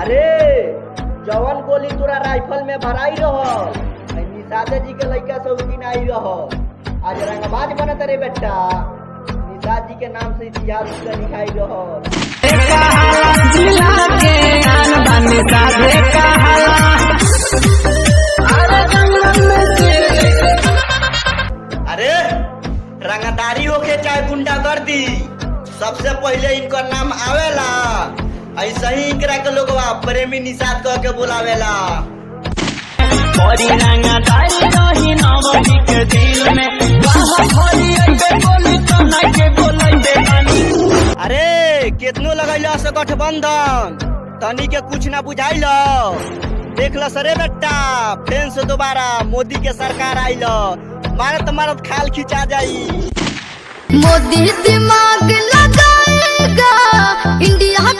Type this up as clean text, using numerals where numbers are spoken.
अरे जवन गोली तोरा राइफल में भराई रहल निषादे जी के लड़का शौकीन आई रहल। आज रंगबाज बनत रे बेटा, निषाद जी के नाम से इतिहास का लिखाई रहल। अरे रंगदारी होके चाहे गुंडागर्दी, सबसे पहले इनका नाम आवेला। ऐसा ही इकरा के लोगवा प्रेमी निषाद कह के बुलावेला। अरे कितनो लगैला से गठबंधन, तनी के कुछ ना बुझाइल। देख लो सरे बेटा, फिर से दोबारा मोदी के सरकार आइल, मारत मारत खाल खिंचा जाई। मोदी दिमाग लगाएगा, इंडिया